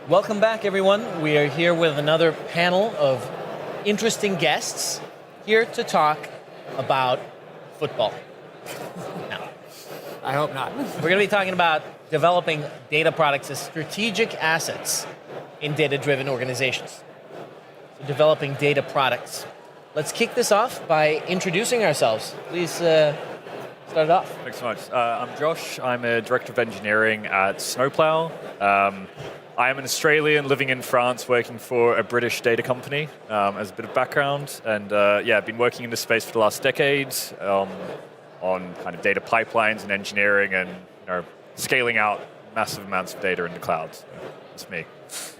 Welcome back, everyone. We are here with another panel of interesting guests here to talk about football. Now, I hope not. we're going to be talking about developing data products as strategic assets in data-driven organizations. So developing data products. Let's kick this off by introducing ourselves. Please start it off. Thanks so much. I'm Josh. I'm a director of engineering at Snowplow. I am an Australian living in France, working for a British data company as a bit of background. And I've been working in this space for the last decade on kind of data pipelines and engineering and scaling out massive amounts of data in the cloud. So that's me.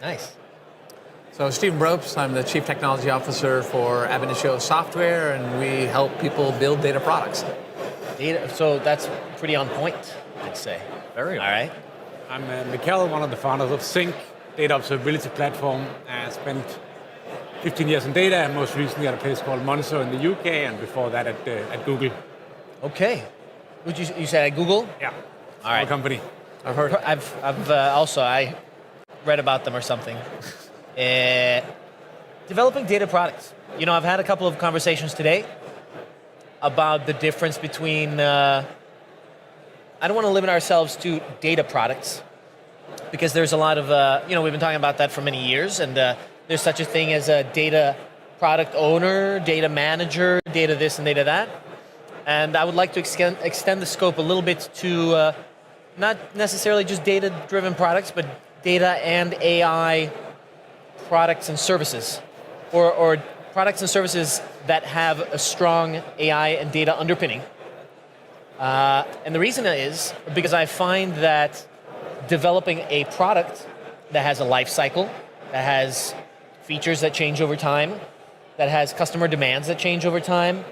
Nice. So Stephen Brobst, I'm the Chief Technology Officer for Initio Software, and we help people build data products. Data, so that's pretty on point, I'd say. Very All right. I'm Mikkel, one of the founders of SYNQ, data observability platform. I spent 15 years in data, and most recently at a place called Monzo in the UK, and before that at Google. Okay. You said at Google? Yeah. All right. Our company. I've heard. I read about them or something. Developing data products. I've had a couple of conversations today about the difference between, I don't want to limit ourselves to data products, because there's a lot of, we've been talking about that for many years, and there's such a thing as a data product owner, data manager, data this and data that. And I would like to extend the scope a little bit to not necessarily just data-driven products, but data and AI products and services, or products and services that have a strong AI and data underpinning. And the reason is because I find that developing a product that has a life cycle, that has features that change over time, that has customer demands that change over time,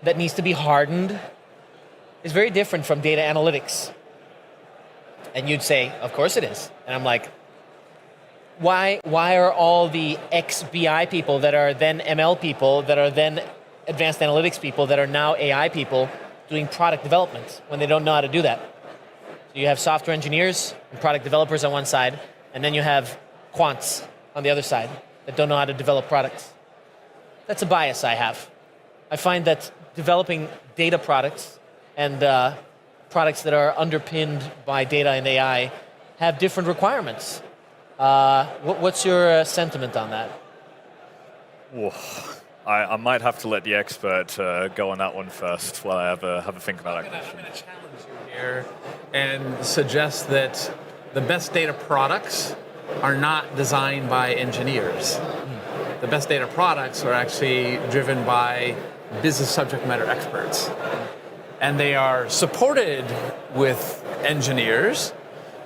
that needs to be hardened, is very different from data analytics. And you'd say, of course it is. And I'm like, why are all the ex-BI people that are then ML people, that are then advanced analytics people, that are now AI people doing product development when they don't know how to do that? So you have software engineers and product developers on one side, and then you have quants on the other side that don't know how to develop products. That's a bias I have. I find that developing data products and products that are underpinned by data and AI have different requirements. What's your sentiment on that? Whoa. I might have to let the expert go on that one first while I have a think about that question. I'm going to challenge you here and suggest that the best data products are not designed by engineers. The best data products are actually driven by business subject matter experts. And they are supported with engineers.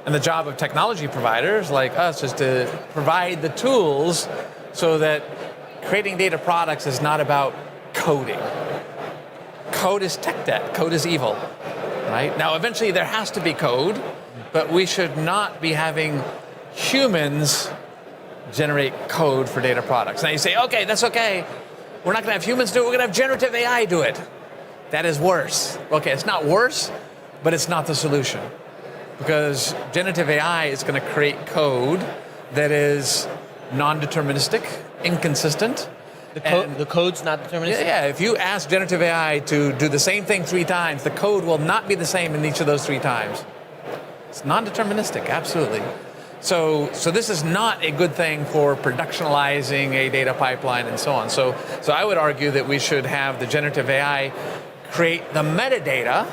And the job of technology providers like us is to provide the tools so that creating data products is not about coding. Code is tech debt. Code is evil. Right? Now, eventually there has to be code, but we should not be having humans generate code for data products. Now you say, okay, that's okay. We're not going to have humans do it. We're going to have generative AI do it. That is worse. Okay, it's not worse, but it's not the solution. Because generative AI is going to create code that is non-deterministic, inconsistent. The code's not deterministic? Yeah, if you ask generative AI to do the same thing 3 times, the code will not be the same in each of those 3 times. It's non-deterministic, absolutely. So this is not a good thing for productionalizing a data pipeline and so on. So I would argue that we should have the generative AI create the metadata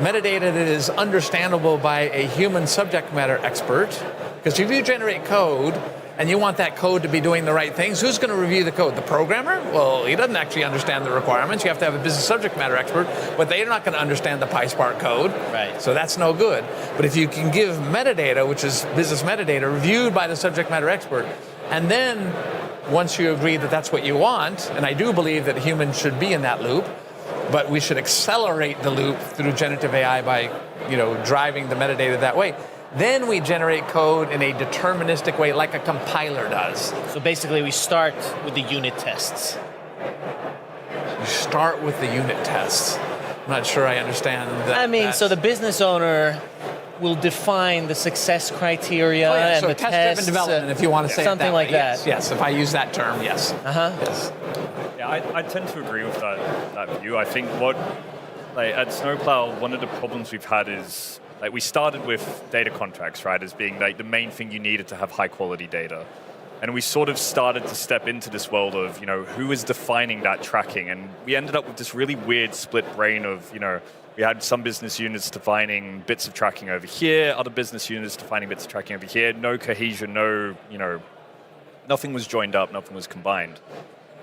that is understandable by a human subject matter expert. Because if you generate code and you want that code to be doing the right things, who's going to review the code? The programmer? Well, he doesn't actually understand the requirements. You have to have a business subject matter expert, but they're not going to understand the PySpark code. Right. So that's no good. But if you can give metadata, which is business metadata, reviewed by the subject matter expert, and then once you agree that that's what you want, and I do believe that humans should be in that loop, but we should accelerate the loop through generative AI by, driving the metadata that way. Then we generate code in a deterministic way, like a compiler does. So basically, we start with the unit tests. You start with the unit tests. I'm not sure I understand that. So the business owner will define the success criteria and so the test-driven tests, development, if you want to say something it that like way. that. Yes, if I use that term, yes. Yes. Yeah, I tend to agree with that view. I think at Snowplow, one of the problems we've had is, we started with data contracts, right, as being the main thing you needed to have high quality data. And we sort of started to step into this world of, who is defining that tracking? And we ended up with this really weird split brain of, we had some business units defining bits of tracking over here, other business units defining bits of tracking over here, no cohesion, nothing was joined up, nothing was combined.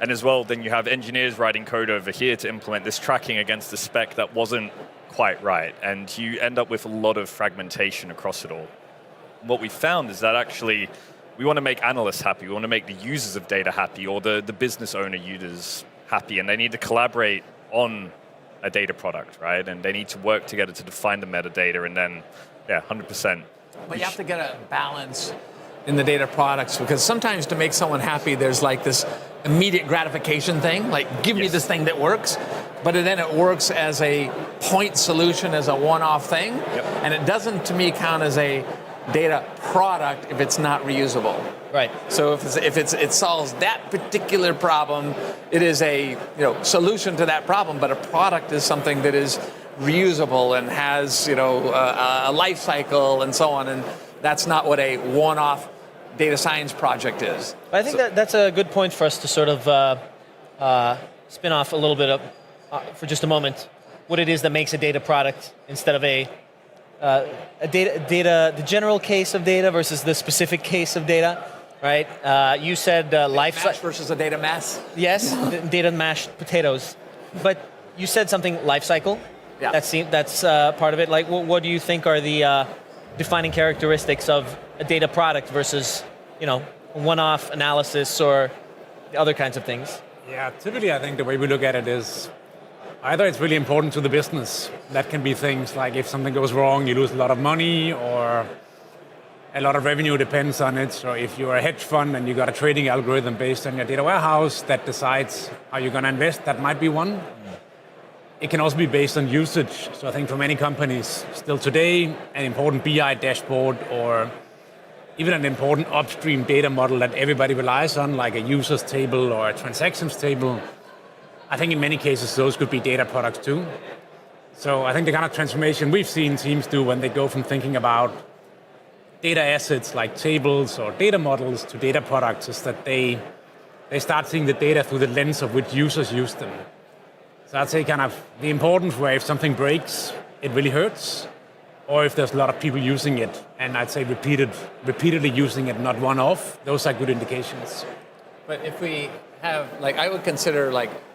And as well, then you have engineers writing code over here to implement this tracking against the spec that wasn't quite right. And you end up with a lot of fragmentation across it all. What we found is that actually, we want to make analysts happy, we want to make the users of data happy, or the business owner users happy, and they need to collaborate on a data product, right? And they need to work together to define the metadata, and then, 100%. But you have to get a balance in the data products, because sometimes to make someone happy, there's this immediate gratification thing, give me this thing that works, but then it works as a point solution, as a one-off thing, and it doesn't, to me, count as a data product if it's not reusable. Right. So if it solves that particular problem, it is a solution to that problem. But a product is something that is reusable and has a life cycle and so on. And that's not what a one-off data science project is. I think that's a good point for us to sort of spin off a little bit of, for just a moment, what it is that makes a data product instead of a data, the general case of data versus the specific case of data, right? You said life Mash versus a data mess. Yes, data mashed potatoes. But you said something life cycle. Yeah. That's part of it. What do you think are the defining characteristics of a data product versus, one-off analysis or other kinds of things? Yeah, typically I think the way we look at it is either it's really important to the business. That can be things like if something goes wrong, you lose a lot of money, or a lot of revenue depends on it. So if you're a hedge fund and you got a trading algorithm based on your data warehouse that decides how you're going to invest, that might be one. It can also be based on usage. So I think for many companies, still today, an important BI dashboard or even an important upstream data model that everybody relies on, like a users table or a transactions table, I think in many cases those could be data products too. So I think the kind of transformation we've seen teams do when they go from thinking about data assets like tables or data models to data products is that they start seeing the data through the lens of which users use them. So I'd say kind of the importance where if something breaks, it really hurts, or if there's a lot of people using it, and I'd say repeatedly using it, not one-off, those are good indications. But if we have, I would consider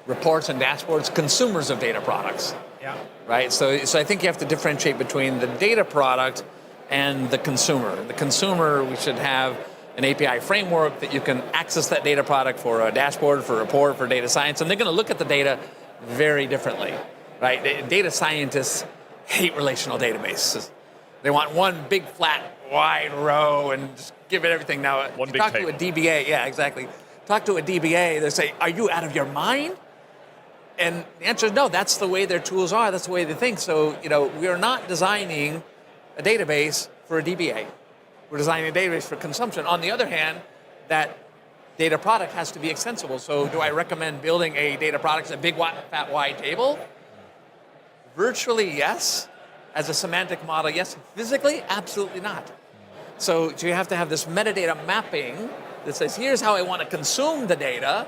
reports and dashboards consumers of data products. Yeah. Right? So I think you have to differentiate between the data product and the consumer. The consumer, we should have an API framework that you can access that data product for a dashboard, for a report, for data science, and they're going to look at the data very differently, right? Data scientists hate relational databases. They want one big flat wide row and just give it everything. Now, one big talk table. to a DBA, yeah, exactly. Talk to a DBA, they say, are you out of your mind? And the answer is no, that's the way their tools are, that's the way they think. So, we are not designing a database for a DBA. We're designing a database for consumption. On the other hand, that data product has to be extensible. So do I recommend building a data product as a big, fat, wide table? Virtually, yes. As a semantic model, yes. Physically, absolutely not. So you have to have this metadata mapping that says, here's how I want to consume the data,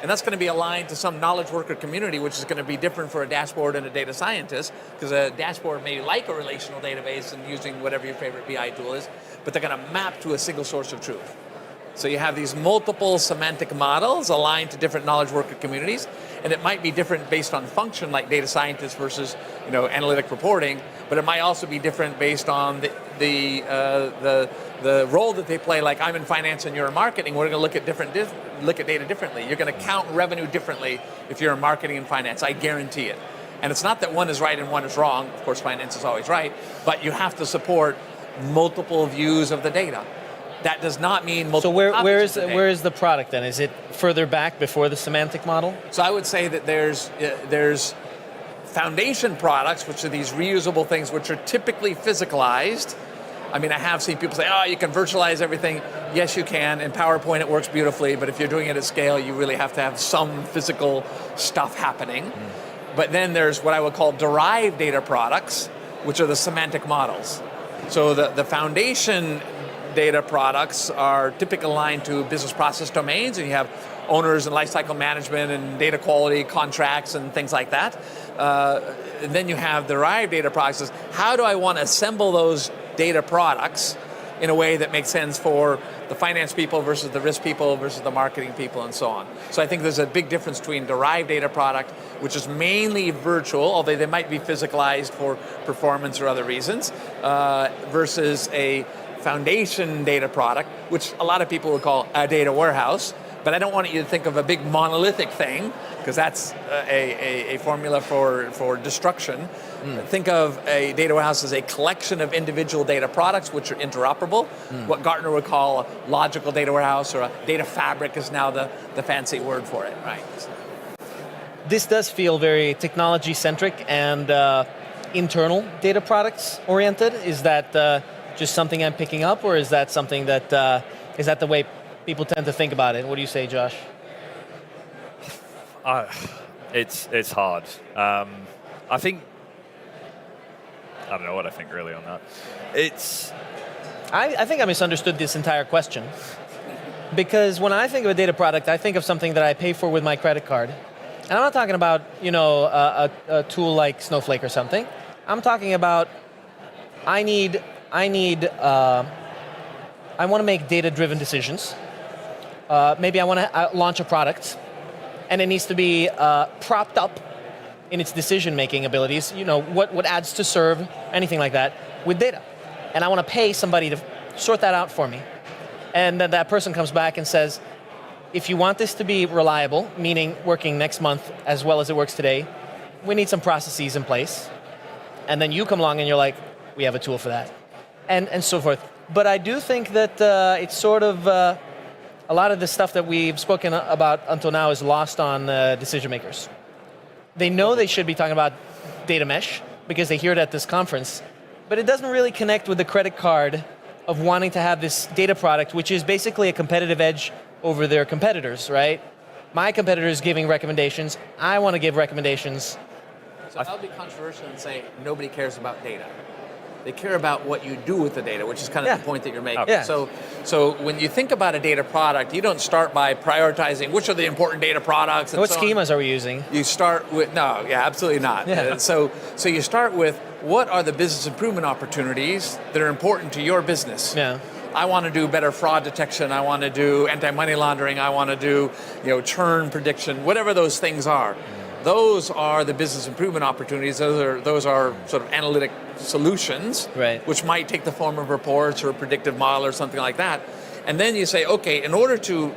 and that's going to be aligned to some knowledge worker community, which is going to be different for a dashboard and a data scientist, because a dashboard may like a relational database and using whatever your favorite BI tool is, but they're going to map to a single source of truth. So you have these multiple semantic models aligned to different knowledge worker communities, and it might be different based on function, like data scientists versus analytic reporting, but it might also be different based on the role that they play. Like I'm in finance and you're in marketing, we're going to look at data differently. You're going to count revenue differently if you're in marketing and finance. I guarantee it. And it's not that one is right and one is wrong. Of course, finance is always right, but you have to support multiple views of the data. That does not mean multiple. So where is the product then? Is it further back before the semantic model? So I would say that there's foundation products, which are these reusable things, which are typically physicalized. I mean, I have seen people say, oh, you can virtualize everything. Yes, you can. In PowerPoint, it works beautifully, but if you're doing it at scale, you really have to have some physical stuff happening. But then there's what I would call derived data products, which are the semantic models. So the foundation data products are typically aligned to business process domains, and you have owners and lifecycle management and data quality contracts and things like that. And then you have derived data products. Is how do I want to assemble those data products in a way that makes sense for the finance people versus the risk people versus the marketing people and so on. So I think there's a big difference between derived data product, which is mainly virtual, although they might be physicalized for performance or other reasons, versus a foundation data product, which a lot of people would call a data warehouse. But I don't want you to think of a big monolithic thing, because that's a formula for destruction. Think of a data warehouse as a collection of individual data products which are interoperable. What Gartner would call a logical data warehouse, or a data fabric is now the fancy word for it, right? This does feel very technology-centric and internal data products oriented. Is that just something I'm picking up, or is that something that, is that the way people tend to think about it? What do you say, Josh? It's hard. I don't know what I think really on that. I think I misunderstood this entire question. Because when I think of a data product, I think of something that I pay for with my credit card. And I'm not talking about, a tool like Snowflake or something. I'm talking about I want to make data-driven decisions. Maybe I want to launch a product, and it needs to be propped up in its decision-making abilities, what ads to serve, anything like that, with data. And I want to pay somebody to sort that out for me. And then that person comes back and says, if you want this to be reliable, meaning working next month as well as it works today, we need some processes in place. And then you come along and you're like, we have a tool for that. And so forth. But I do think that it's sort of, a lot of the stuff that we've spoken about until now is lost on decision makers. They know they should be talking about data mesh because they hear it at this conference, but it doesn't really connect with the credit card of wanting to have this data product, which is basically a competitive edge over their competitors, right? My competitor is giving recommendations. I want to give recommendations. So I'll be controversial and say nobody cares about data. They care about what you do with the data, which is kind of the point that you're making. Yeah. So when you think about a data product, you don't start by prioritizing which are the important data products. And what schemas are we using? You start with, absolutely not. Yeah. So you start with what are the business improvement opportunities that are important to your business? Yeah. I want to do better fraud detection. I want to do anti-money laundering. I want to do churn prediction, whatever those things are. Those are the business improvement opportunities. Those are sort of analytic solutions, right, which might take the form of reports or a predictive model or something like that. And then you say, okay, in order to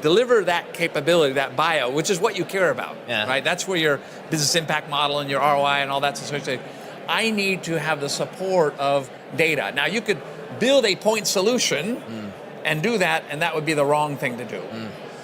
deliver that capability, that bio, which is what you care about, right? That's where your business impact model and your ROI and all that's associated. I need to have the support of data. Now, you could build a point solution and do that, and that would be the wrong thing to do.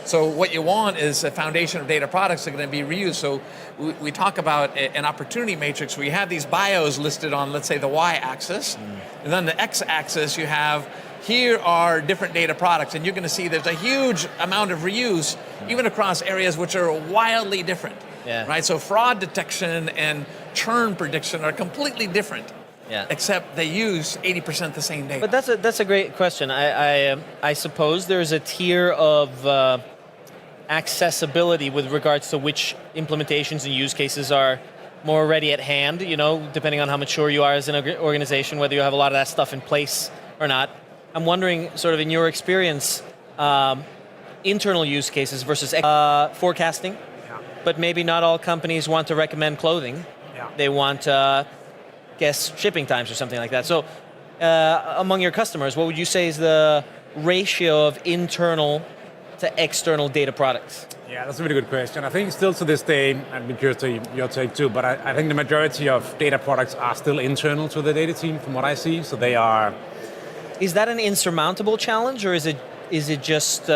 So what you want is a foundation of data products that are going to be reused. So we talk about an opportunity matrix where you have these bios listed on, let's say, the y-axis. And then the x-axis, you have, here are different data products. And you're going to see there's a huge amount of reuse, even across areas which are wildly different. Right? So fraud detection and churn prediction are completely different. Except they use 80% the same data. But that's a great question. I suppose there's a tier of accessibility with regards to which implementations and use cases are more ready at hand, depending on how mature you are as an organization, whether you have a lot of that stuff in place or not. I'm wondering, sort of in your experience, internal use cases versus forecasting, but maybe not all companies want to recommend clothing. They want guess shipping times or something like that. So among your customers, what would you say is the ratio of internal to external data products? Yeah, that's a really good question. I think still to this day, I'd be curious to your take too, but I think the majority of data products are still internal to the data team from what I see. So they are... Is that an insurmountable challenge, or is it just...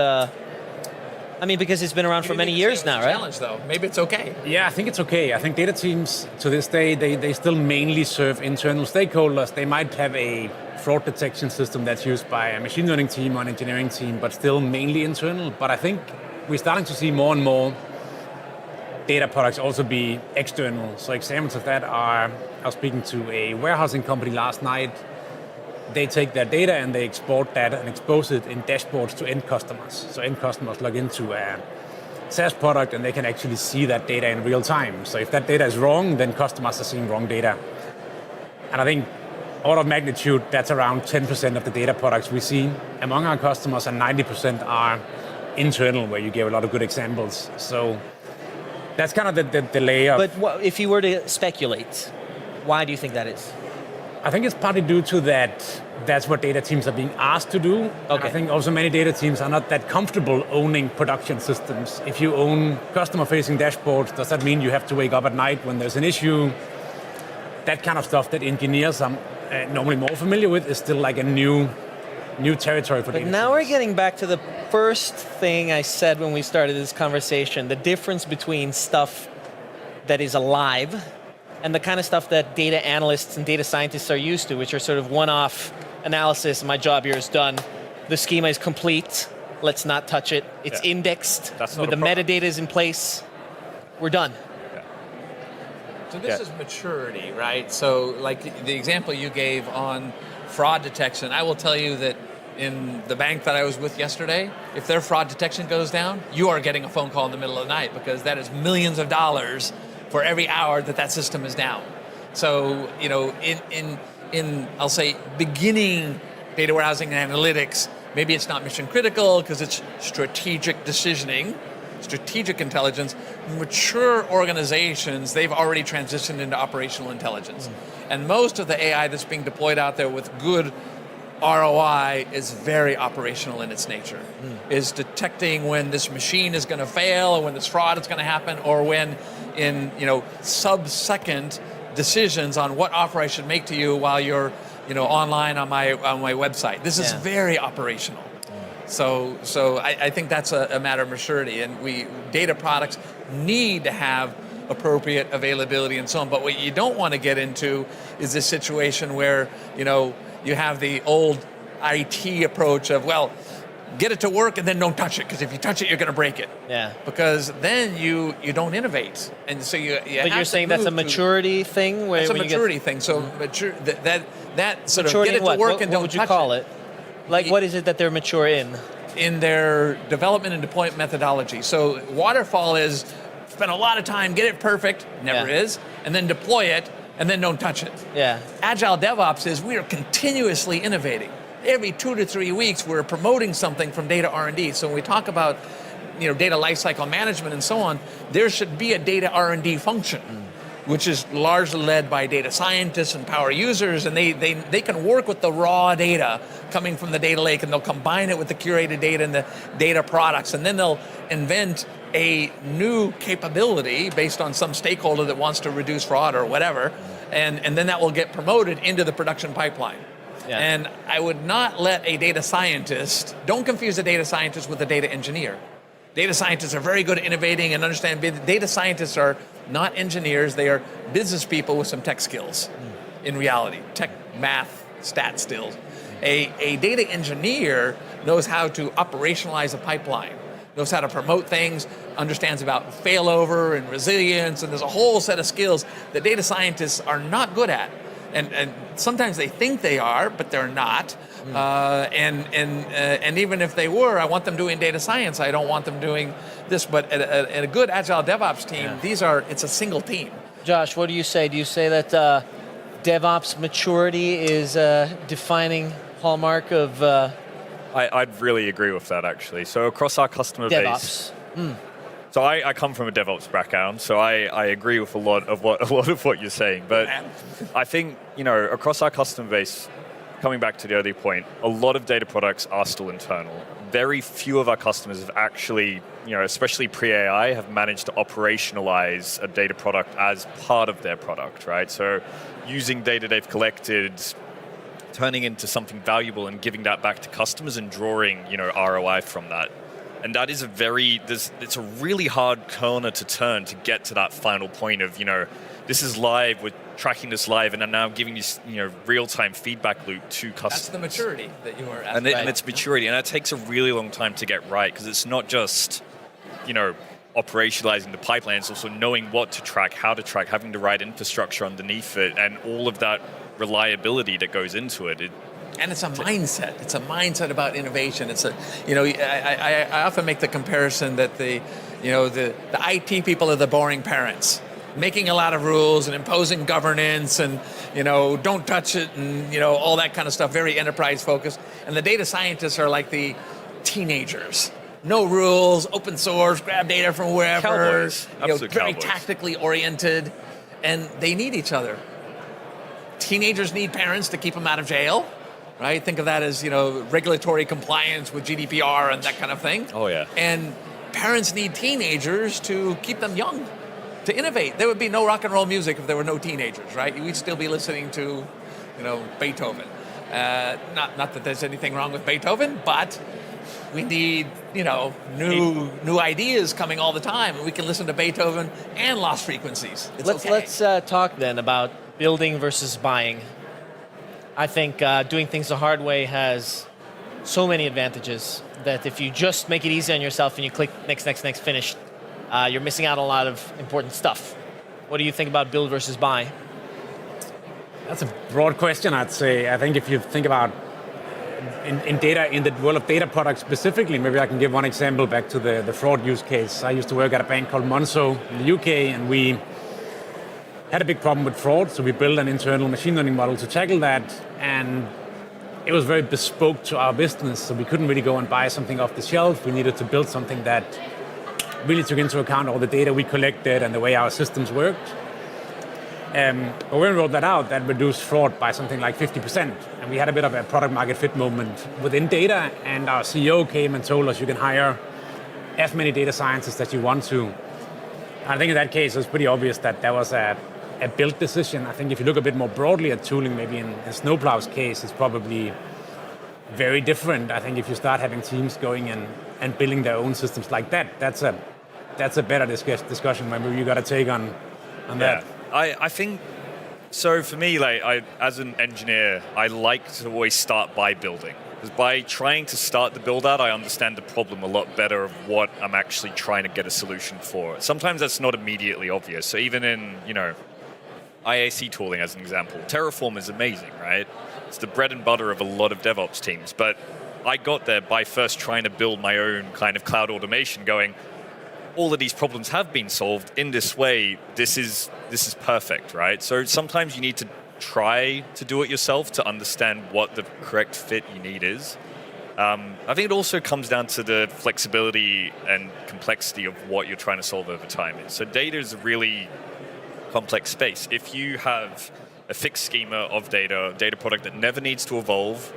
I mean, because it's been around for many years now, right? Challenge though. Maybe it's okay. Yeah, I think it's okay. I think data teams to this day, they still mainly serve internal stakeholders. They might have a fraud detection system that's used by a machine learning team or an engineering team, but still mainly internal. But I think we're starting to see more and more data products also be external. So examples of that are, I was speaking to a warehousing company last night. They take their data and they export that and expose it in dashboards to end customers. So end customers log into a SaaS product and they can actually see that data in real time. So if that data is wrong, then customers are seeing wrong data. And I think order of magnitude, that's around 10% of the data products we see among our customers, and 90% are internal, where you gave a lot of good examples. So that's kind of the layer. But if you were to speculate, why do you think that is? I think it's partly due to that's what data teams are being asked to do. Okay. I think also many data teams are not that comfortable owning production systems. If you own customer-facing dashboards, does that mean you have to wake up at night when there's an issue? That kind of stuff that engineers are normally more familiar with is still like a new territory for data But now teams. we're getting back to the first thing I said when we started this conversation, the difference between stuff that is alive and the kind of stuff that data analysts and data scientists are used to, which are sort of one-off analysis. My job here is done. The schema is complete. Let's not touch it. It's indexed with the metadata is in place. We're done. So this is maturity, right? So like the example you gave on fraud detection, I will tell you that in the bank that I was with yesterday, if their fraud detection goes down, you are getting a phone call in the middle of the night, because that is millions of dollars for every hour that system is down. So, you know, in I'll say beginning data warehousing and analytics, maybe it's not mission critical because it's strategic decisioning, strategic intelligence. Mature organizations, they've already transitioned into operational intelligence. And most of the AI that's being deployed out there with good ROI is very operational in its nature. Is detecting when this machine is going to fail, or when this fraud is going to happen, or when in sub-second decisions on what offer I should make to you while you're online on my website. This is very operational. So I think that's a matter of maturity, and data products need to have appropriate availability and so on. But what you don't want to get into is this situation where you have the old IT approach of, well, get it to work and then don't touch it, because if you touch it, you're going to break it. Yeah. Because then you don't innovate, and so you But have you're saying that's a maturity thing? It's a maturity thing. So that sort of maturity get it to work and don't what would you touch call it? Like, what is it that they're mature in? In their development and deployment methodology. So waterfall is spend a lot of time, get it perfect, never is, and then deploy it, and then don't touch it. Yeah. Agile DevOps is we are continuously innovating. Every 2 to 3 weeks, we're promoting something from data R&D. So when we talk about data lifecycle management and so on, there should be a data R&D function, which is largely led by data scientists and power users, and they can work with the raw data coming from the data lake, and they'll combine it with the curated data and the data products, and then they'll invent a new capability based on some stakeholder that wants to reduce fraud or whatever, and then that will get promoted into the production pipeline. Yeah. And I would not let a data scientist, don't confuse a data scientist with a data engineer. Data scientists are very good at innovating and understand. Data scientists are not engineers, they are business people with some tech skills in reality. Tech, math, stat skills. A data engineer knows how to operationalize a pipeline, knows how to promote things, understands about failover and resilience, and there's a whole set of skills that data scientists are not good at. And sometimes they think they are, but they're not. And even if they were, I want them doing data science. I don't want them doing this. But at a good agile DevOps team, it's a single team. Josh, what do you say? Do you say that DevOps maturity is a defining hallmark of I'd really agree with that, actually. So across our customer DevOps? base, so I come from a DevOps background, so I agree with a lot of what you're saying. But I think across our customer base, coming back to the earlier point, a lot of data products are still internal. Very few of our customers have actually, especially pre-AI, have managed to operationalize a data product as part of their product, right? So using data they've collected, turning into something valuable and giving that back to customers and drawing ROI from that. And that is it's a really hard corner to turn to get to that final point of, this is live, we're tracking this live, and I'm now giving you, real-time feedback loop to customers. That's the maturity that you were at. And it's maturity, and that takes a really long time to get right, because it's not just, operationalizing the pipeline, it's also knowing what to track, how to track, having the right infrastructure underneath it, and all of that reliability that goes into it. And it's a mindset. It's a mindset about innovation. It's I often make the comparison that the IT people are the boring parents, making a lot of rules and imposing governance and, don't touch it and, all that kind of stuff, very enterprise focused. And the data scientists are like the teenagers. No rules, open source, grab data from wherever. Cowboys. Absolute very cowboys. tactically oriented, and they need each other. Teenagers need parents to keep them out of jail. Right? Think of that as, regulatory compliance with GDPR and that kind of thing. Oh, yeah. And parents need teenagers to keep them young, to innovate. There would be no rock and roll music if there were no teenagers, right? We'd still be listening to, Beethoven. Not that there's anything wrong with Beethoven, but we need, new ideas coming all the time. And we can listen to Beethoven and lost frequencies. Let's talk then about building versus buying. I think doing things the hard way has so many advantages that if you just make it easy on yourself and you click next, finish, you're missing out on a lot of important stuff. What do you think about build versus buy? That's a broad question, I'd say. I think if you think about in the world of data products specifically, maybe I can give one example back to the fraud use case. I used to work at a bank called Monzo in the UK, and we had a big problem with fraud, so we built an internal machine learning model to tackle that, and it was very bespoke to our business, so we couldn't really go and buy something off the shelf. We needed to build something that really took into account all the data we collected and the way our systems worked. But when we rolled that out, that reduced fraud by something like 50%, and we had a bit of a product market fit moment within data, and our CEO came and told us you can hire as many data scientists as you want to. I think in that case, it was pretty obvious that was a build decision. I think if you look a bit more broadly at tooling, maybe in Snowplow's case, it's probably very different. I think if you start having teams going and building their own systems like that, that's a better discussion. Maybe you got a take on that. I think, so for me, as an engineer, I like to always start by building. Because by trying to start the build out, I understand the problem a lot better of what I'm actually trying to get a solution for. Sometimes that's not immediately obvious. So even in, IAC tooling as an example, Terraform is amazing, right? It's the bread and butter of a lot of DevOps teams. But I got there by first trying to build my own kind of cloud automation, going, all of these problems have been solved in this way. This is perfect, right? So sometimes you need to try to do it yourself to understand what the correct fit you need is. I think it also comes down to the flexibility and complexity of what you're trying to solve over time. So data is a really complex space. If you have a fixed schema of data product that never needs to evolve,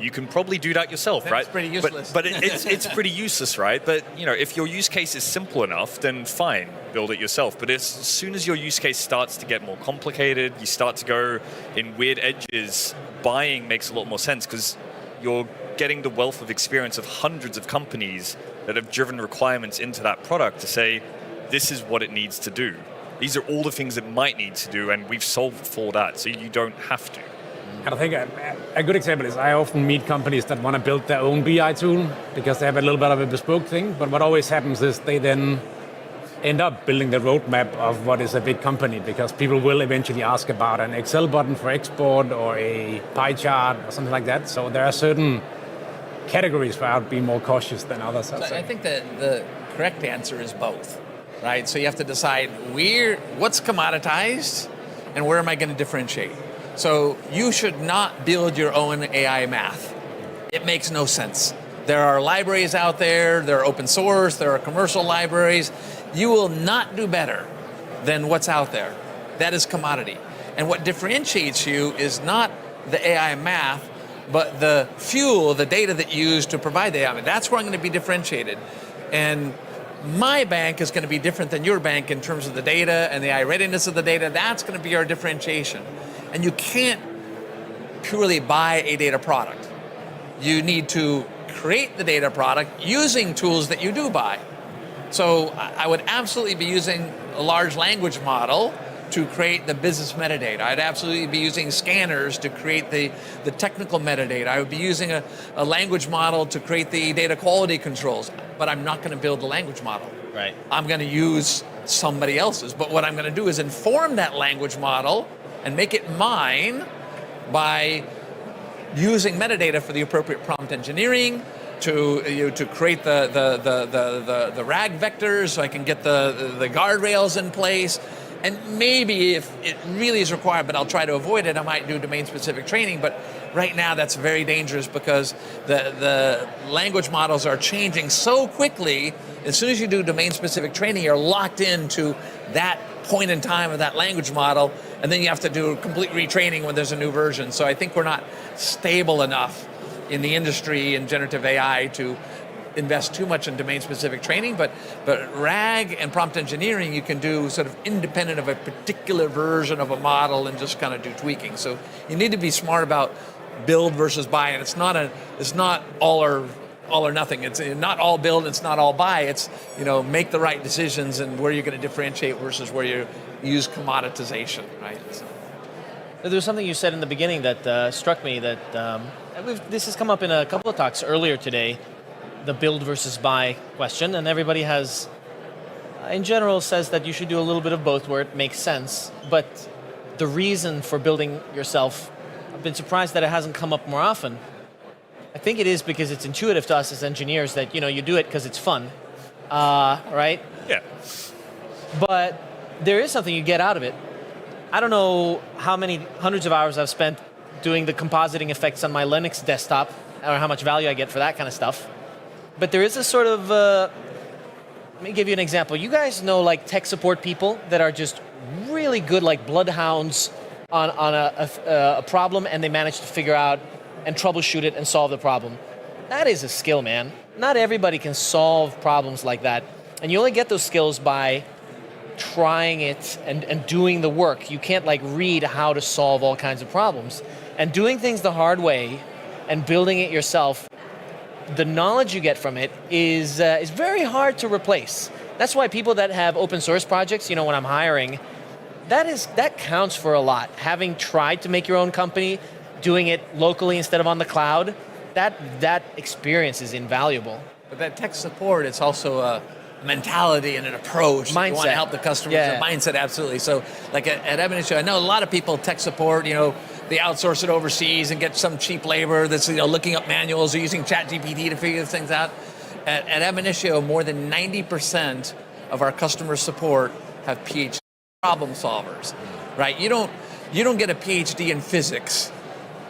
you can probably do that yourself, That's right? pretty useless. But it's pretty useless, right? But if your use case is simple enough, then fine, build it yourself. But as soon as your use case starts to get more complicated, you start to go in weird edges, buying makes a lot more sense because you're getting the wealth of experience of hundreds of companies that have driven requirements into that product to say, this is what it needs to do. These are all the things it might need to do, and we've solved for that, so you don't have to. And I think a good example is I often meet companies that want to build their own BI tool because they have a little bit of a bespoke thing, but what always happens is they then end up building the roadmap of what is a big company because people will eventually ask about an Excel button for export or a pie chart or something like that. So there are certain categories where I'd be more cautious than others. So I think that the correct answer is both, right? So you have to decide what's commoditized and where am I going to differentiate. So you should not build your own AI math. It makes no sense. There are libraries out there, there are open source, there are commercial libraries. You will not do better than what's out there. That is commodity. And what differentiates you is not the AI math, but the fuel, the data that you use to provide the AI math. That's where I'm going to be differentiated. And my bank is going to be different than your bank in terms of the data and the AI readiness of the data. That's going to be our differentiation. And you can't purely buy a data product. You need to create the data product using tools that you do buy. So I would absolutely be using a large language model to create the business metadata. I'd absolutely be using scanners to create the technical metadata. I would be using a language model to create the data quality controls, but I'm not going to build the language model. Right. I'm going to use somebody else's, but what I'm going to do is inform that language model and make it mine by using metadata for the appropriate prompt engineering, to create the RAG vectors so I can get the guardrails in place. And maybe if it really is required, but I'll try to avoid it, I might do domain-specific training. But right now that's very dangerous because the language models are changing so quickly. As soon as you do domain-specific training, you're locked into that point in time of that language model, and then you have to do complete retraining when there's a new version. So I think we're not stable enough in the industry in generative AI to invest too much in domain-specific training, but RAG and prompt engineering you can do sort of independent of a particular version of a model and just kind of do tweaking. So you need to be smart about build versus buy, and it's not all or nothing. It's not all build, it's not all buy. It's make the right decisions and where you're going to differentiate versus where you use commoditization, right? So. There was something you said in the beginning that struck me that this has come up in a couple of talks earlier today. The build versus buy question, and everybody has, in general, says that you should do a little bit of both where it makes sense, but the reason for building yourself, I've been surprised that it hasn't come up more often. I think it is because it's intuitive to us as engineers that, you do it because it's fun, right? Yeah. But there is something you get out of it. I don't know how many hundreds of hours I've spent doing the compositing effects on my Linux desktop, or how much value I get for that kind of stuff. But there is a sort of, let me give you an example. You guys know like tech support people that are just really good, like bloodhounds on a problem, and they manage to figure out and troubleshoot it and solve the problem. That is a skill, man. Not everybody can solve problems like that. And you only get those skills by trying it and doing the work. You can't like read how to solve all kinds of problems. And doing things the hard way and building it yourself, the knowledge you get from it is very hard to replace. That's why people that have open source projects, when I'm hiring, that counts for a lot. Having tried to make your own company, doing it locally instead of on the cloud, that experience is invaluable. But that tech support, it's also a mentality and an approach. Mindset. You want to help the customers. Yeah. A mindset, absolutely. So like at Initio, I know a lot of people tech support, they outsource it overseas and get some cheap labor that's looking up manuals or using ChatGPT to figure things out. At Initio, more than 90% of our customer support have PhD problem solvers, right? You don't get a PhD in physics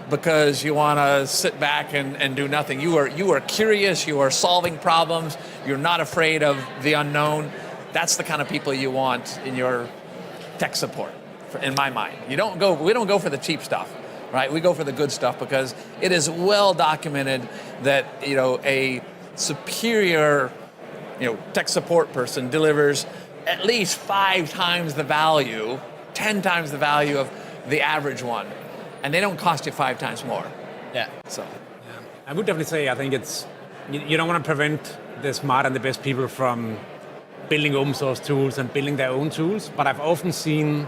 because you want to sit back and do nothing. You are curious, you are solving problems, you're not afraid of the unknown. That's the kind of people you want in your tech support, in my mind. We don't go for the cheap stuff, right? We go for the good stuff because it is well documented that a superior tech support person delivers at least 5 times the value, 10 times the value of the average one. And they don't cost you 5 times more. Yeah. So. Yeah. I would definitely say, I think it's, you don't want to prevent the smart and the best people from building open source tools and building their own tools, but I've often seen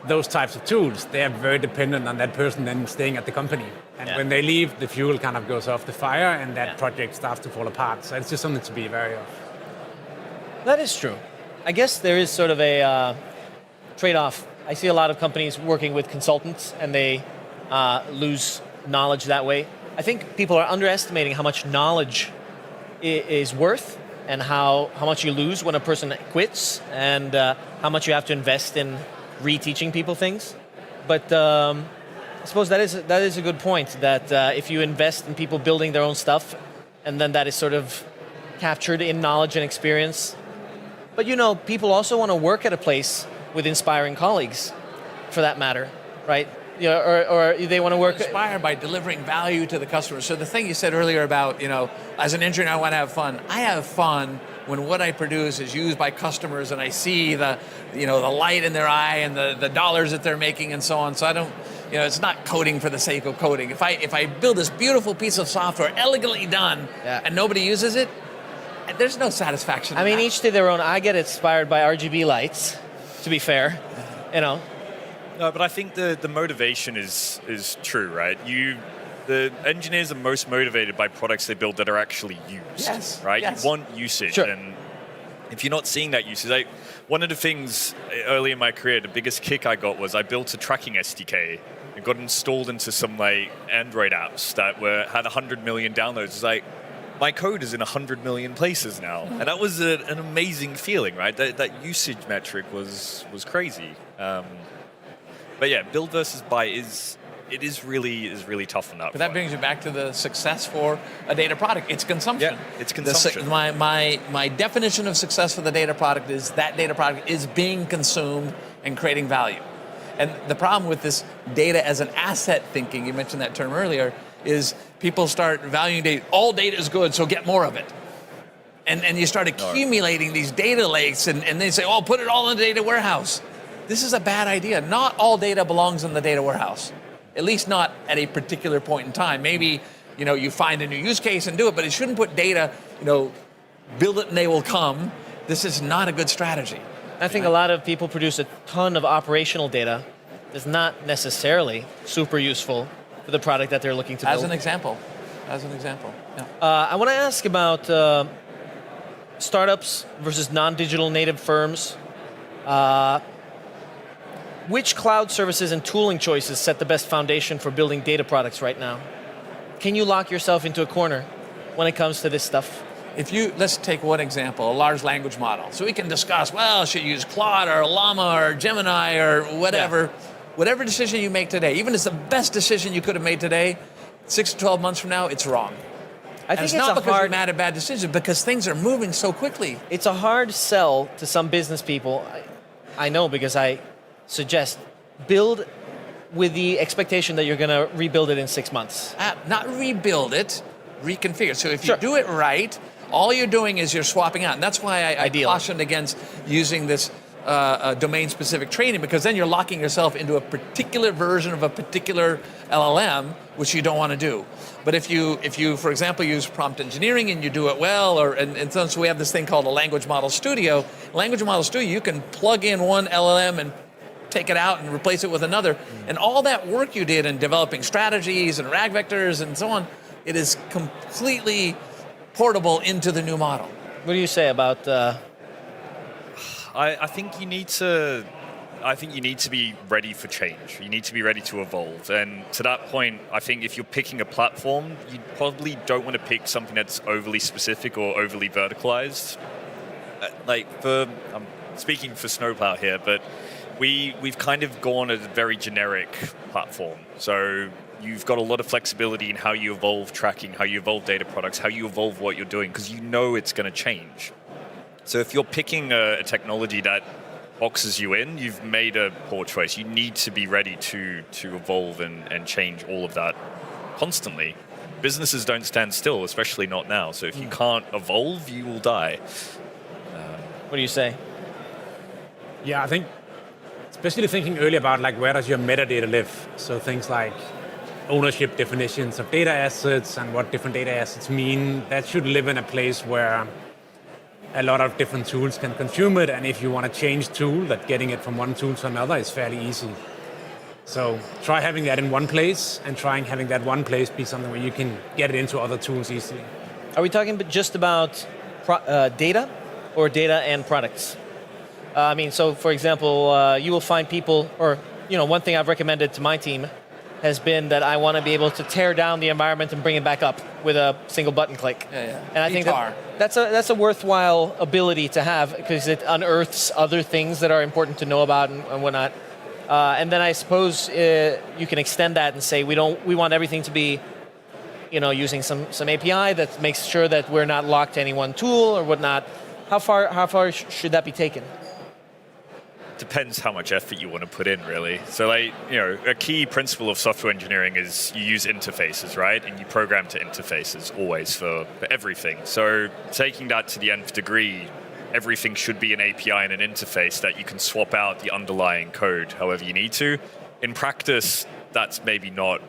those types of tools, they are very dependent on that person then staying at the company. And when they leave, the fuel kind of goes off the fire and that project starts to fall apart. So it's just something to be wary of. That is true. I guess there is sort of a trade-off. I see a lot of companies working with consultants and they lose knowledge that way. I think people are underestimating how much knowledge is worth and how much you lose when a person quits and how much you have to invest in reteaching people things. But I suppose that is a good point, that if you invest in people building their own stuff and then that is sort of captured in knowledge and experience. But people also want to work at a place with inspiring colleagues, for that matter, right? Or they want to work... Inspired by delivering value to the customer. So the thing you said earlier about, as an engineer, I want to have fun. I have fun when what I produce is used by customers and I see the light in their eye and the dollars that they're making and so on. So I don't it's not coding for the sake of coding. If I build this beautiful piece of software, elegantly done, and nobody uses it, there's no satisfaction. I mean, each to their own. I get inspired by RGB lights, to be fair, No, but I think the motivation is true, right? The engineers are most motivated by products they build that are actually used, right? Yes. You want usage, and if you're not seeing that usage, one of the things early in my career, the biggest kick I got was I built a tracking SDK. It got installed into some Android apps that had 100 million downloads. It's like, my code is in 100 million places now, and that was an amazing feeling, right? That usage metric was crazy. But yeah, build versus buy is really tough on that. But that brings you back to the success for a data product. It's consumption. Yeah, it's consumption. My definition of success for the data product is that data product is being consumed and creating value. And the problem with this data as an asset thinking, you mentioned that term earlier, is people start valuing data. All data is good, so get more of it. And you start accumulating these data lakes, and they say, oh, put it all in the data warehouse. This is a bad idea. Not all data belongs in the data warehouse. At least not at a particular point in time. Maybe, you find a new use case and do it, but it shouldn't put data, build it and they will come. This is not a good strategy. I think a lot of people produce a ton of operational data that's not necessarily super useful for the product that they're looking to build. As an example, yeah. I want to ask about startups versus non-digital native firms. Which cloud services and tooling choices set the best foundation for building data products right now? Can you lock yourself into a corner when it comes to this stuff? Let's take one example, a large language model. So we can discuss, should you use Claude or Llama or Gemini or whatever. Yeah. Whatever decision you make today, even if it's the best decision you could have made today, 6 to 12 months from now, it's wrong. I think it's not because you made a bad decision, because things are moving so quickly. It's a hard sell to some business people. I know, because I suggest build with the expectation that you're going to rebuild it in 6 months. Not rebuild it, reconfigure. So if you do it right, all you're doing is you're swapping out. And that's why I cautioned against using this domain-specific training, because then you're locking yourself into a particular version of a particular LLM, which you don't want to do. But if you, for example, use prompt engineering and you do it well, and so we have this thing called a language model studio. Language model studio, you can plug in one LLM and take it out and replace it with another. And all that work you did in developing strategies and RAG vectors and so on, it is completely portable into the new model. What do you say about... I think you need to be ready for change. You need to be ready to evolve. And to that point, I think if you're picking a platform, you probably don't want to pick something that's overly specific or overly verticalized. I'm speaking for Snowplow here, but we've kind of gone a very generic platform. So you've got a lot of flexibility in how you evolve tracking, how you evolve data products, how you evolve what you're doing, because you know it's going to change. So if you're picking a technology that boxes you in, you've made a poor choice. You need to be ready to evolve and change all of that constantly. Businesses don't stand still, especially not now. So if you can't evolve, you will die. What do you say? Yeah, I think, especially thinking earlier about where does your metadata live? So things like ownership definitions of data assets and what different data assets mean, that should live in a place where a lot of different tools can consume it, and if you want to change tool, that getting it from one tool to another is fairly easy. So try having that in one place, and trying having that one place be something where you can get it into other tools easily. Are we talking just about data or data and products? So for example, you will find people, or one thing I've recommended to my team has been that I want to be able to tear down the environment and bring it back up with a single button click. Yeah. And I think that's a worthwhile ability to have, because it unearths other things that are important to know about and whatnot. And then I suppose you can extend that and say we want everything to be, using some API that makes sure that we're not locked to any one tool or whatnot. How far should that be taken? Depends how much effort you want to put in, really. So, a key principle of software engineering is you use interfaces, right? And you program to interfaces always for everything. So, taking that to the nth degree, everything should be an API and an interface that you can swap out the underlying code however you need to. In practice, that's maybe not,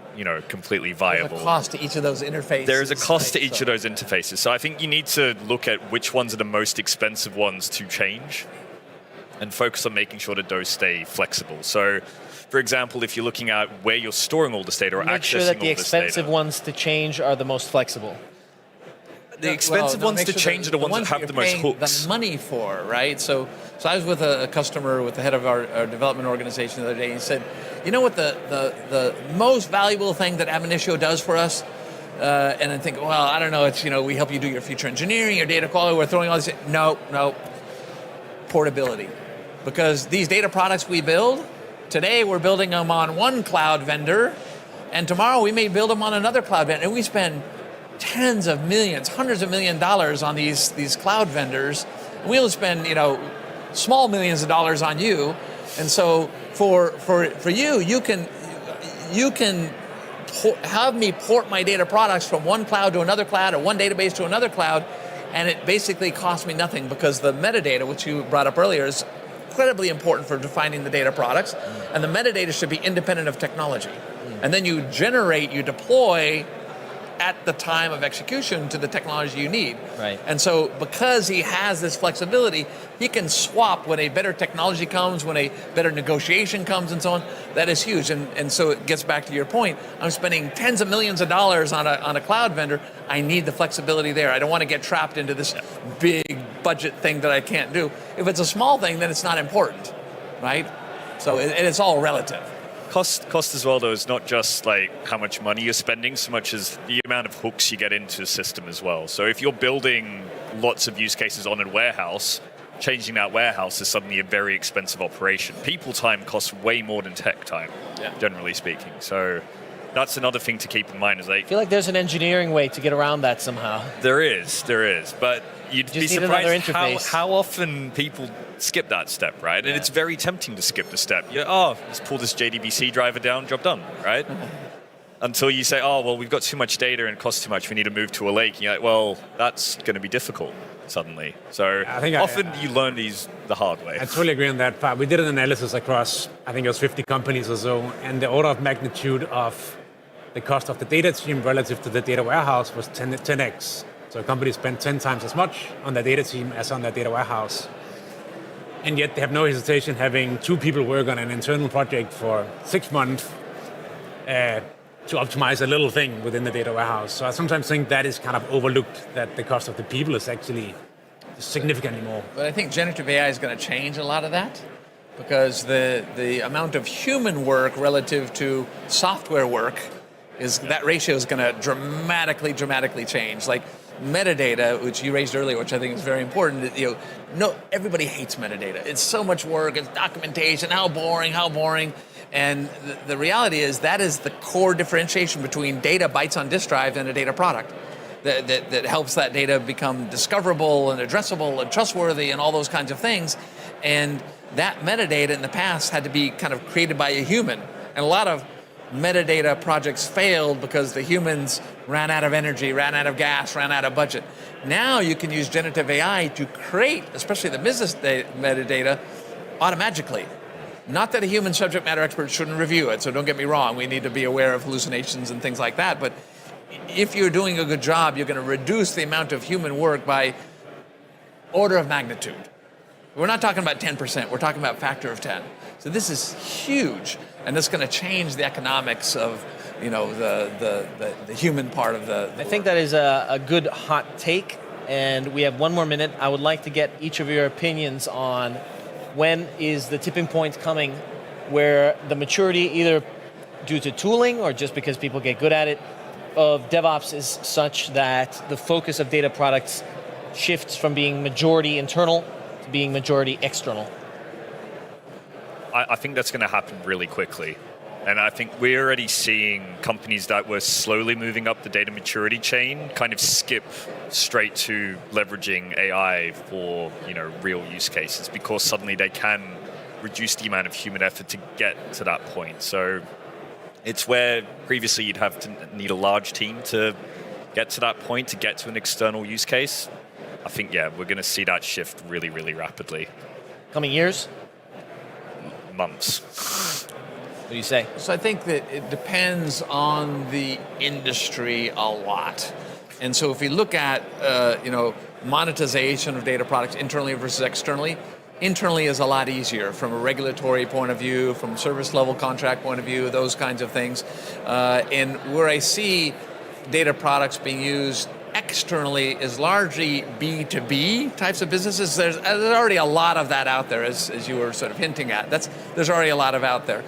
completely viable. There's a cost to each of those interfaces. There is a cost to right? each of those interfaces. So I think you need to look at which ones are the most expensive ones to change and focus on making sure that those stay flexible. So, for example, if you're looking at where you're storing all this data or Make accessing sure that the all this data. expensive ones to change are the most flexible. The expensive ones make to sure change are the ones that have you're the most paying hooks. the money for, right? So I was with a customer, with the head of our development organization the other day, and he said, you know what the most valuable thing that Ab Initio does for us? And I think, well, I don't know, it's, we help you do your feature engineering, your data quality, we're throwing all this. No, portability. Because these data products we build, today we're building them on one cloud vendor, and tomorrow we may build them on another cloud vendor, and we spend tens of millions, hundreds of $1,000,000 on these cloud vendors. We'll spend, small millions of dollars on you. And so for you, you can have me port my data products from one cloud to another cloud or one database to another cloud, and it basically costs me nothing, because the metadata, which you brought up earlier, is incredibly important for defining the data products, and the metadata should be independent of technology. And then you deploy at the time of execution to the technology you need. Right. And so because he has this flexibility, he can swap when a better technology comes, when a better negotiation comes, and so on. That is huge. And so it gets back to your point. I'm spending tens of millions of dollars on a cloud vendor. I need the flexibility there. I don't want to get trapped into this big budget thing that I can't do. If it's a small thing, then it's not important, right? So it's all relative. Cost as well, though, is not just like how much money you're spending, so much as the amount of hooks you get into the system as well. So if you're building lots of use cases on a warehouse, changing that warehouse is suddenly a very expensive operation. People time costs way more than tech time, generally speaking. So that's another thing to keep in mind. Is like, I feel like there's an engineering way to get around that somehow. There is, but you'd Just be need another surprised interface. how often people skip that step, right? And it's very tempting to skip the step. Just pull this JDBC driver down, job done, right? Until you say, we've got too much data and it costs too much, we need to move to a lake. And you're like, well, that's going to be difficult suddenly. So often you learn these the hard way. I totally agree on that part. We did an analysis across, I think it was 50 companies or so, and the order of magnitude of the cost of the data team relative to the data warehouse was 10x. So a company spent 10 times as much on their data team as on their data warehouse. And yet they have no hesitation having 2 people work on an internal project for 6 months to optimize a little thing within the data warehouse. So I sometimes think that is kind of overlooked, that the cost of the people is actually significantly more. But I think generative AI is going to change a lot of that, because the amount of human work relative to software work that ratio is going to dramatically change. Like metadata, which you raised earlier, which I think is very important. Everybody hates metadata. It's so much work. It's documentation. How boring. And the reality is that is the core differentiation between data bytes on disk drive and a data product. That helps that data become discoverable and addressable and trustworthy and all those kinds of things. And that metadata in the past had to be kind of created by a human. And a lot of metadata projects failed because the humans ran out of energy, ran out of gas, ran out of budget. Now you can use generative AI to create, especially the business metadata, automatically. Not that a human subject matter expert shouldn't review it, so don't get me wrong, we need to be aware of hallucinations and things like that, but if you're doing a good job, you're going to reduce the amount of human work by order of magnitude. We're not talking about 10%, we're talking about a factor of 10. So this is huge, and that's going to change the economics of the human part of the I think that is a good hot take, and we have 1 more minute. I would like to get each of your opinions on when is the tipping point coming where the maturity, either due to tooling or just because people get good at it, of DevOps is such that the focus of data products shifts from being majority internal to being majority external. I think that's going to happen really quickly. And I think we're already seeing companies that were slowly moving up the data maturity chain kind of skip straight to leveraging AI for, real use cases, because suddenly they can reduce the amount of human effort to get to that point. So it's where previously you'd have to need a large team to get to that point, to get to an external use case. I think, we're going to see that shift really, really rapidly. Coming years? Months. do you say? So I think that it depends on the industry a lot. And so if we look at monetization of data products internally versus externally, internally is a lot easier from a regulatory point of view, from service level contract point of view, those kinds of things. And where I see data products being used externally is largely B2B types of businesses. There's already a lot of that out there, as you were sort of hinting at. There's already a lot of out there.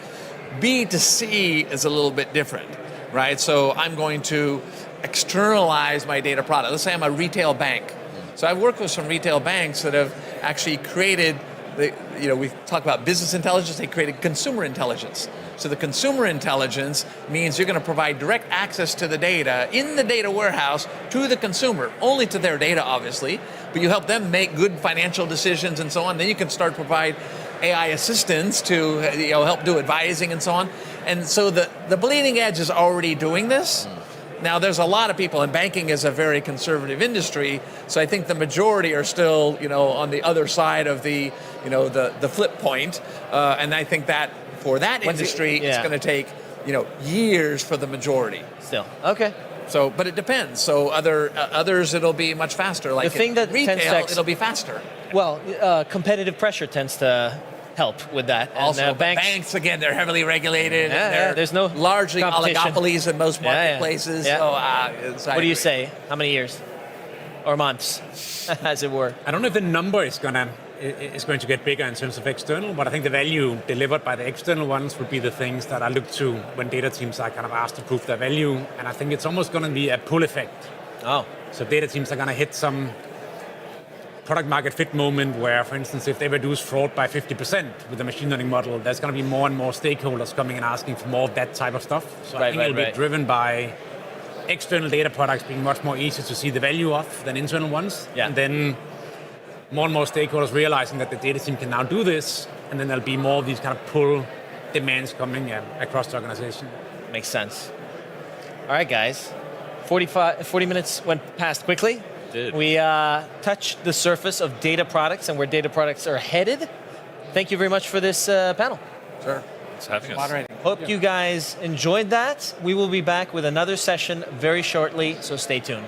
B2C is a little bit different, right? So I'm going to externalize my data product. Let's say I'm a retail bank. So I've worked with some retail banks that have actually created, we talk about business intelligence, they created consumer intelligence. So the consumer intelligence means you're going to provide direct access to the data in the data warehouse to the consumer, only to their data, obviously, but you help them make good financial decisions and so on. Then you can start to provide AI assistance to help do advising and so on. And so the bleeding edge is already doing this. Now, there's a lot of people, and banking is a very conservative industry, so I think the majority are still, on the other side of the flip point, and I think that for that industry, it's going to take, years for the majority. Still, okay. So, but it depends. So others, it'll be much faster. Like the thing that retail, it'll be faster. Well, competitive pressure tends to help with that. And, also, banks again, they're heavily regulated. There's no largely oligopolies in most marketplaces. Yeah. So, what do you say? How many years or months, as it were? I don't know if the number is going to get bigger in terms of external, but I think the value delivered by the external ones would be the things that I look to when data teams are kind of asked to prove their value. And I think it's almost going to be a pull effect. Oh. So data teams are going to hit some product market fit moment where, for instance, if they reduce fraud by 50% with the machine learning model, there's going to be more and more stakeholders coming and asking for more of that type of stuff. So I think it'll be driven by external data products being much more easy to see the value of than internal ones. Yeah. And then more and more stakeholders realizing that the data team can now do this, and then there'll be more of these kind of pull demands coming across the organization. Makes sense. All right, guys. 40 minutes went past quickly. We touched the surface of data products and where data products are headed. Thank you very much for this panel. Sure. Thanks for having us. Moderating. Hope you guys enjoyed that. We will be back with another session very shortly, so stay tuned.